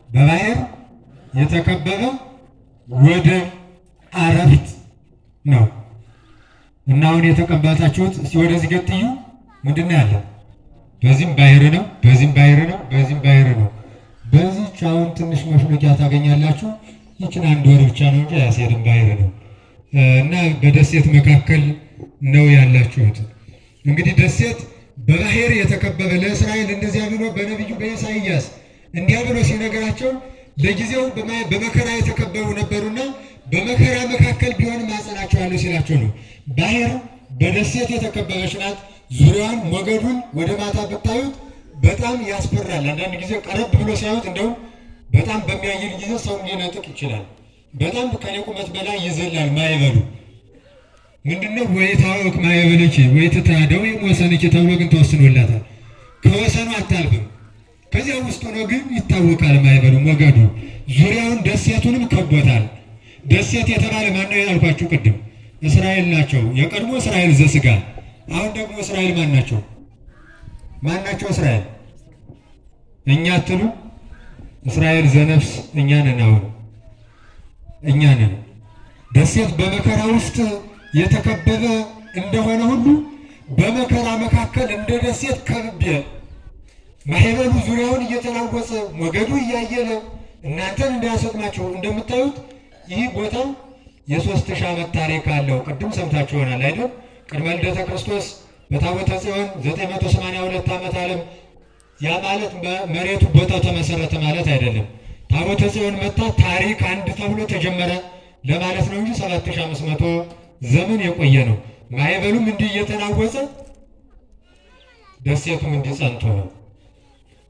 በባህር የተከበበ ወደብ አረፍት ነው እና አሁን የተቀመጣችሁት እስቲ ወደዚህ ገጥዩ ምንድነው ያለ? በዚህም ባህር ነው፣ በዚህም ባህር ነው፣ በዚህም ባህር ነው። በዚህ አሁን ትንሽ መፍለቂያ ታገኛላችሁ። ይችን አንድ ወር ብቻ ነው እንጂ አያስሄድም ባህር ነው እና በደሴት መካከል ነው ያላችሁት። እንግዲህ ደሴት በባህር የተከበበ ለእስራኤል እንደዚያ ብሎ በነቢዩ በኢሳይያስ እንዲያ ብሎ ሲነገራቸው ለጊዜው በመከራ የተከበቡ ነበሩና በመከራ መካከል ቢሆንም አጸናቸዋለሁ ሲላቸው ነው። ባህር በደሴት የተከበበች ናት። ዙሪያዋን ሞገዱን ወደ ማታ ብታዩት በጣም ያስፈራል። አንዳንድ ጊዜ ቀረብ ብሎ ሲያዩት እንደውም በጣም በሚያይል ጊዜ ሰው ሊነጥቅ ይችላል። በጣም ከኔ ቁመት በላይ ይዘላል ማዕበሉ። ምንድነው ወይታወክ ማዕበልኪ ወይትታደው ወሰንኪ ተብሎ ግን ተወስኖላታል። ከወሰኑ አታልፍም። ከዚያ ውስጥ ሆኖ ግን ይታወቃል ማዕበሉ ሞገዱ። ዙሪያውን ደሴቱንም ከቦታል። ደሴት የተባለ ማነው ያልኳችሁ ቅድም? እስራኤል ናቸው። የቀድሞ እስራኤል ዘስጋ። አሁን ደግሞ እስራኤል ማን ናቸው? ማን ናቸው እስራኤል? እኛ አትሉ? እስራኤል ዘነፍስ እኛ ነን። አሁን እኛ ነን። ደሴት በመከራ ውስጥ የተከበበ እንደሆነ ሁሉ በመከራ መካከል እንደ ደሴት ከብቤ ማዕበሉ ዙሪያውን እየተናወጸ ሞገዱ እያየለ እናንተን እንዳያሰጥማችሁ እንደምታዩት ይህ ቦታ የ3000 ዓመት ታሪክ አለው። ቅድም ሰምታችሁ ይሆናል አይደል? ቅድመ ልደተ ክርስቶስ በታቦተ ጽዮን 982 ዓመት ዓለም። ያ ማለት መሬቱ ቦታው ተመሰረተ ማለት አይደለም። ታቦተ ጽዮን መጣ ታሪክ አንድ ተብሎ ተጀመረ ለማለት ነው እንጂ 7500 ዘመን የቆየ ነው። ማዕበሉም እንዲህ እየተናወጸ ደሴቱም እንዲህ ጸንቶ ነው።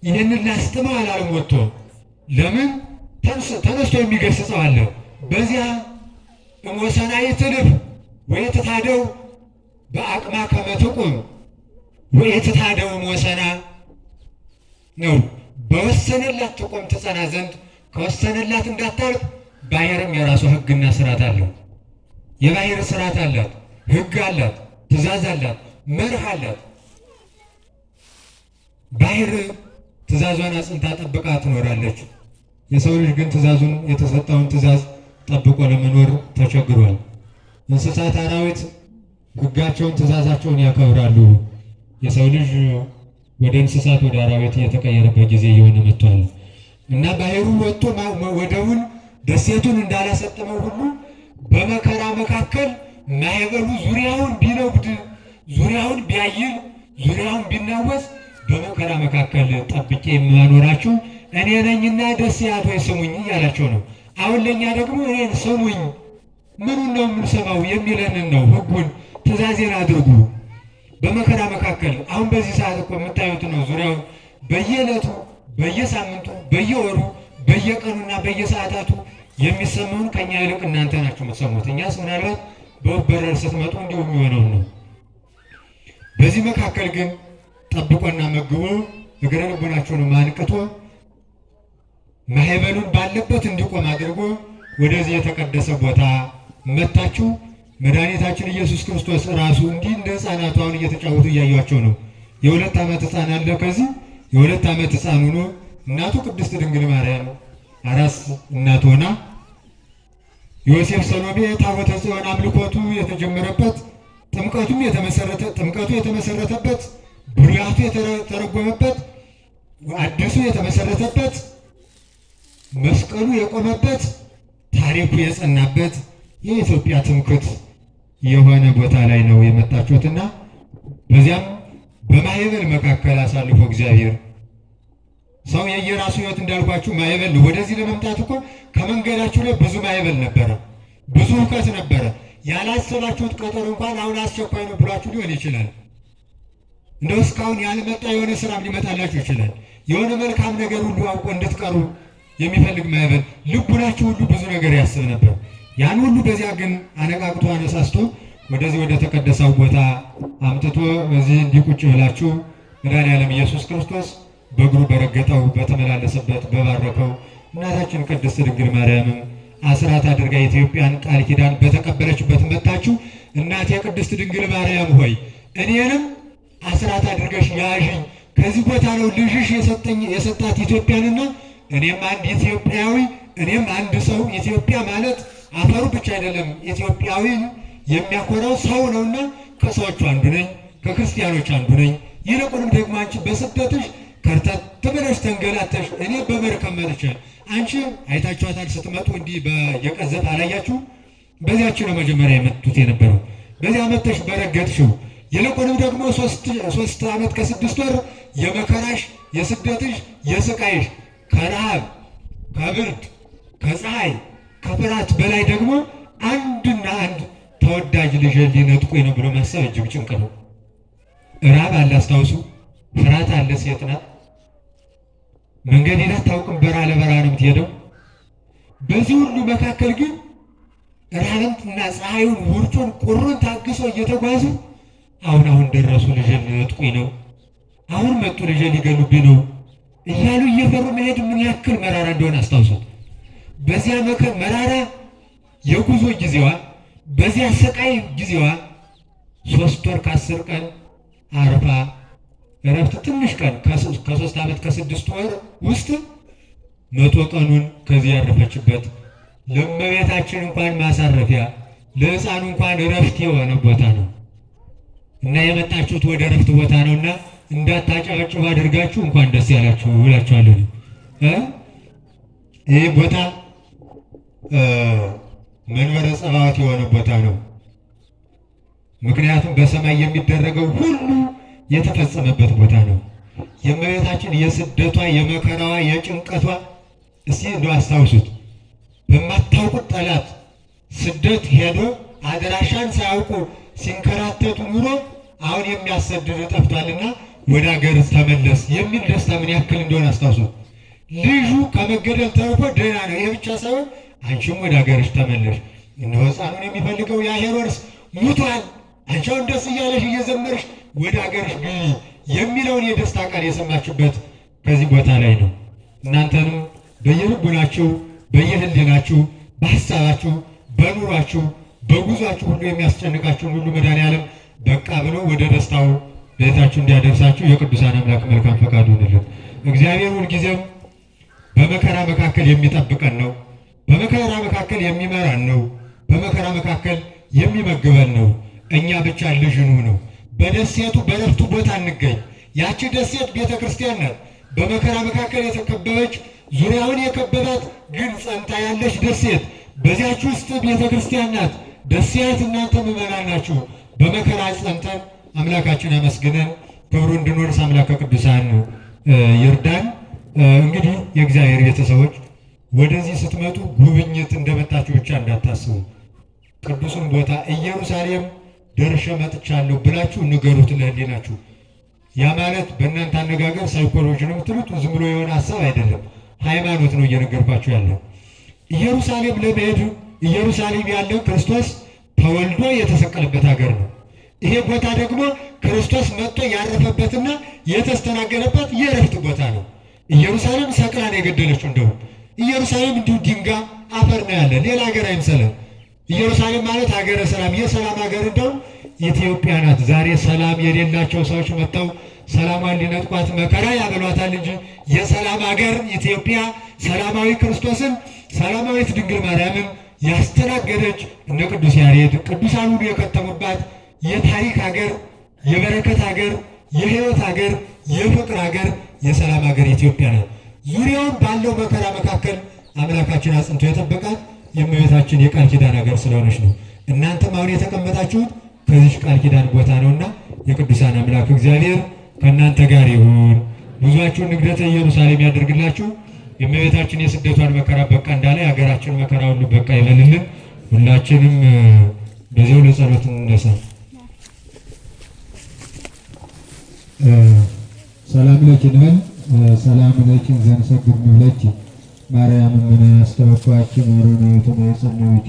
ይህንን ላስተማር አላለም ወጥቶ ለምን ተነስቶ የሚገስጸው አለ። በዚያ እሞሰናይ ትልፍ ወይትታደው በአቅማ ከመትቁም ወይትታደው እሞሰና ነው። በወሰነላት ትቆም ትጸና ዘንድ ከወሰነላት እንዳታልፍ። ባህርም የራሱ ሕግና ስርዓት አለው። የባህር ስርዓት አላት፣ ሕግ አላት፣ ትእዛዝ አላት፣ መርህ አላት። ባህር ትእዛዟን አጽንታ ጠብቃ ትኖራለች። የሰው ልጅ ግን ትእዛዙን የተሰጠውን ትእዛዝ ጠብቆ ለመኖር ተቸግሯል። እንስሳት፣ አራዊት ሕጋቸውን ትእዛዛቸውን ያከብራሉ። የሰው ልጅ ወደ እንስሳት ወደ አራዊት የተቀየረበት ጊዜ እየሆነ መጥቷል እና ባህሩ ወጥቶ ወደቡን ደሴቱን እንዳላሰጠመው ሁሉ በመከራ መካከል ማዕበሉ ዙሪያውን ቢነጉድ፣ ዙሪያውን ቢያይል፣ ዙሪያውን ቢናወስ በመከራ መካከል ጠብቄ የማኖራችሁ እኔ ነኝና ደሴያት ሆይ ስሙኝ እያላቸው ነው። አሁን ለእኛ ደግሞ እኔን ስሙኝ፣ ምኑን ነው የምንሰማው የሚለንን ነው። ሕጉን ትእዛዜን አድርጉ። በመከራ መካከል አሁን በዚህ ሰዓት እኮ የምታዩት ነው። ዙሪያው በየዕለቱ በየሳምንቱ በየወሩ በየቀኑና በየሰዓታቱ የሚሰማውን ከኛ ይልቅ እናንተ ናችሁ የምትሰሙት። እኛስ ምናልባት በወፍ በረር ስትመጡ እንዲሁ የሚሆነውን ነው። በዚህ መካከል ግን ጠብቆና መግቦ እግረ ልቡናችሁንም አንቅቶ ማዕበሉን ባለበት እንዲቆም አድርጎ ወደዚህ የተቀደሰ ቦታ መታችሁ። መድኃኒታችን ኢየሱስ ክርስቶስ ራሱ እንዲህ እንደ ሕፃናቱ አሁን እየተጫወቱ እያዩቸው ነው። የ2 ዓመት ሕፃን አለ። ከዚህ የ2 ዓመት ሕፃን ሆኖ እናቱ ቅድስት ድንግል ማርያም አራስ እናት ሆና ዮሴፍ ሰሎሜ ታቦተ ጽዮን አምልኮቱ የተጀመረበት ጥምቀቱ የተመሰረተበት ብሉያቱ የተረጎመበት አዲሱ የተመሰረተበት መስቀሉ የቆመበት ታሪኩ የጸናበት የኢትዮጵያ ትምክህት የሆነ ቦታ ላይ ነው የመጣችሁትና በዚያም በማዕበል መካከል አሳልፎ እግዚአብሔር ሰው የየራሱ ሕይወት እንዳልኳችሁ ማዕበል ወደዚህ ለመምጣት እኮ ከመንገዳችሁ ላይ ብዙ ማዕበል ነበረ፣ ብዙ ሁከት ነበረ። ያላሰባችሁት ቀጠሮ እንኳን አሁን አስቸኳይ ነው ብሏችሁ ሊሆን ይችላል። እንደው እስካሁን ያልመጣ የሆነ ስራም ሊመጣላችሁ ይችላል። የሆነ መልካም ነገር ሁሉ አውቆ እንድትቀሩ የሚፈልግ ማዕበል ልቡናችሁ ሁሉ ብዙ ነገር ያስብ ነበር። ያን ሁሉ በዚያ ግን አነቃቅቶ አነሳስቶ ወደዚህ ወደ ተቀደሰው ቦታ አምጥቶ በዚህ እንዲቁጭ ብላችሁ መድኃኔዓለም ኢየሱስ ክርስቶስ በእግሩ በረገጠው በተመላለሰበት በባረከው እናታችን ቅድስት ድንግል ማርያምም አስራት አድርጋ የኢትዮጵያን ቃል ኪዳን በተቀበለችበት መጣችሁ። እናቴ ቅድስት ድንግል ማርያም ሆይ እኔንም አስራት አድርገሽ ያዥኝ፣ ከዚህ ቦታ ነው ልጅሽ የሰጣት ኢትዮጵያንና እኔም አንድ ኢትዮጵያዊ፣ እኔም አንድ ሰው። ኢትዮጵያ ማለት አፈሩ ብቻ አይደለም፣ ኢትዮጵያዊ የሚያኮራው ሰው ነውና ከሰዎቹ አንዱ ነኝ፣ ከክርስቲያኖች አንዱ ነኝ። ይልቁንም ደግሞ አንቺ በስደትሽ ከርተት ብለሽ ተንገላተሽ፣ እኔ በመርከብ መጥቼ፣ አንቺ አይታችኋታል ስትመጡ እንዲህ የቀዘፍ አላያችሁ? በዚያችሁ ነው መጀመሪያ የመጡት የነበረው። በዚያ መጥተሽ በረገጥሽው። ይልቁንም ደግሞ ሶስት ዓመት ከ6 ወር የመከራሽ የስደትሽ የስቃይሽ ከረሃብ ከብርድ ከፀሐይ ከፍርሃት በላይ ደግሞ አንድና አንድ ተወዳጅ ልጅ ሊነጥቁኝ ነው ብሎ ማሰብ እጅግ ጭንቅ ነው። ራብ አለ አስታውሱ፣ ፍርሃት አለ። ሴት ናት፣ መንገድ ሄዳ አታውቅም፣ በረሃ ለበረሃ ነው የምትሄደው። በዚህ ሁሉ መካከል ግን ረሃብንና ፀሐዩን ውርጩን ቁሩን ታግሶ እየተጓዙ አሁን ደረሱ፣ ልጅ ሊነጥቁኝ ነው፣ አሁን መጡ፣ ልጅ ሊገሉብኝ ነው እያሉ እየፈሩ መሄድ ምን ያክል መራራ እንደሆነ አስታውሱት። በዚያ መራራ የጉዞ ጊዜዋ፣ በዚያ ሰቃይ ጊዜዋ 3 ወር ከ10 ቀን አርፋ እረፍት ትንሽ ቀን ከ3 ዓመት ከ6 ወር ውስጥ 100 ቀኑን ከዚህ ያረፈችበት ለእመቤታችን እንኳን ማሳረፊያ ለሕፃኑ እንኳን እረፍት የሆነ ቦታ ነው እና የመጣችሁት ወደ እረፍት ቦታ ነውና እንዳታጨበጭቡ አድርጋችሁ እንኳን ደስ ያላችሁ እላችኋለሁ። ይህ ቦታ መንበረ ጸባዖት የሆነ ቦታ ነው። ምክንያቱም በሰማይ የሚደረገው ሁሉ የተፈጸመበት ቦታ ነው። የእመቤታችን የስደቷ የመከራዋ የጭንቀቷ እስኪ እንደው አስታውሱት። በማታውቁት ጠላት ስደት ሄዶ አድራሻን ሳያውቁ ሲንከራተቱ ኑሮ አሁን የሚያሰድድ ጠፍቷልና ወደ ሀገር ተመለስ የሚል ደስታ ምን ያክል እንደሆነ አስታውሱት። ልጁ ከመገደል ተርፎ ደህና ነው። ይህ ብቻ ሳይሆን አንቺም ወደ ሀገርሽ ተመለሽ፣ እነሆ ሕፃኑን የሚፈልገው ያ ሄሮድስ ሙቷል፣ አንቺ አሁን ደስ እያለሽ እየዘመርሽ ወደ ሀገርሽ ግቢ የሚለውን የደስታ ቃል የሰማችበት ከዚህ ቦታ ላይ ነው። እናንተንም በየልቡናችሁ በየህሊናችሁ በሀሳባችሁ በኑሯችሁ በጉዟችሁ ሁሉ የሚያስጨንቃችሁን ሁሉ መድኃኔዓለም በቃ ብሎ ወደ ደስታው ቤታችሁ እንዲያደርሳችሁ የቅዱሳን አምላክ መልካም ፈቃዱ ይሁንልን። እግዚአብሔር ሁልጊዜም በመከራ መካከል የሚጠብቀን ነው። በመከራ መካከል የሚመራን ነው። በመከራ መካከል የሚመግበን ነው። እኛ ብቻ ልጅኑ ነው። በደሴቱ በረፍቱ ቦታ እንገኝ። ያቺ ደሴት ቤተ ክርስቲያን ናት። በመከራ መካከል የተከበበች ዙሪያውን የከበባት ግን ጸንታ ያለች ደሴት በዚያች ውስጥ ቤተ ክርስቲያን ናት። ደሴት እናንተ ምዕመናን ናችሁ። በመከራ ጸንተን አምላካችን አመስግነን ክብሩ እንድንወርስ አምላከ ቅዱሳን ይርዳን። እንግዲህ የእግዚአብሔር ቤተሰቦች ወደዚህ ስትመጡ ጉብኝት እንደመጣችሁ ብቻ እንዳታስቡ። ቅዱሱን ቦታ ኢየሩሳሌም ደርሼ መጥቻለሁ ብላችሁ ንገሩት ለሕሊናችሁ። ያ ማለት በእናንተ አነጋገር ሳይኮሎጂ ነው የምትሉት፣ ዝም ብሎ የሆነ ሀሳብ አይደለም፣ ሃይማኖት ነው እየነገርኳችሁ ያለው። ኢየሩሳሌም ለመሄድ ኢየሩሳሌም ያለው ክርስቶስ ተወልዶ የተሰቀለበት ሀገር ነው። ይሄ ቦታ ደግሞ ክርስቶስ መጥቶ ያረፈበትና የተስተናገደበት የእረፍት ቦታ ነው። ኢየሩሳሌም ሰቅላን የገደለችው እንደውም ኢየሩሳሌም እንዲሁ ድንጋይ አፈር ነው ያለ፣ ሌላ ሀገር አይምሰለን። ኢየሩሳሌም ማለት ሀገረ ሰላም፣ የሰላም ሀገር እንደውም ኢትዮጵያ ናት። ዛሬ ሰላም የሌላቸው ሰዎች መጥተው ሰላሟን ሊነጥቋት መከራ ያበሏታል እንጂ የሰላም ሀገር ኢትዮጵያ ሰላማዊ ክርስቶስን ሰላማዊት ድንግል ማርያምን ያስተናገደች እነ ቅዱስ ያሬድ ቅዱሳን ሁሉ የከተሙባት የታሪክ ሀገር፣ የበረከት ሀገር፣ የሕይወት ሀገር፣ የፍቅር ሀገር፣ የሰላም ሀገር ኢትዮጵያ ናት። ዙሪያውን ባለው መከራ መካከል አምላካችን አጽንቶ የጠበቃት የእመቤታችን የቃል ኪዳን ሀገር ስለሆነች ነው። እናንተም አሁን የተቀመጣችሁት ከዚህ ቃል ኪዳን ቦታ ነውና የቅዱሳን አምላክ እግዚአብሔር ከእናንተ ጋር ይሁን። ብዙአችሁን ንግደተ ኢየሩሳሌም ያደርግላችሁ። የእመቤታችን የስደቷን መከራ በቃ እንዳለ የሀገራችን መከራ ሁሉ በቃ ይበልልን። ሁላችንም በዚያው ለጸሎት እንነሳ። ሰላም ለኪ ንበል። ሰላም ለኪ ዘንሰግድ ንብለኪ ማርያም ምን ያስተወቋች ማሮና የተማጸነች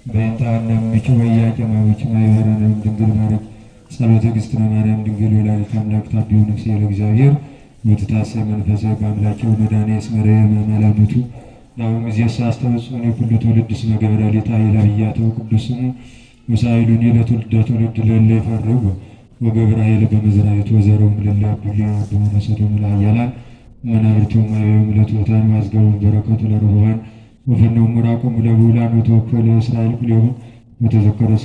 በእንታና ምቹ ወያቄማዊች ማይወራና ድንግል ማርያም ጸሎተ ግዝትነ ማርያም ድንግል ወላዲተ አምላክ ታቢው ነፍሴ ለእግዚአብሔር ወትታሰ መንፈሰ በአምላኬ ወመድኃኔ እስመ ረየመ መላምቱ ናሁም እዚያስ አስተወጽኦን የኩሉ ትውልድ እስመ ገብረ ሊታ ይላብያተው ቅዱስ ስሙ ወሳይሉኒ ለትውልደ ትውልድ ለለ ይፈርው ወገብረ ኃይል በመዝራዕቱ ወዘረውም ለለ አብያ በመሰዶ መላያላን መናብርቲሆሙ አብዮሙ ለትሑታን ወአዝገቦሙ በረከቱ ለርሑባን ወፈነወሙ ምራቆሙ ለብዑላን ወተወክፎ ለእስራኤል ኩሎሙ ወተዘከረ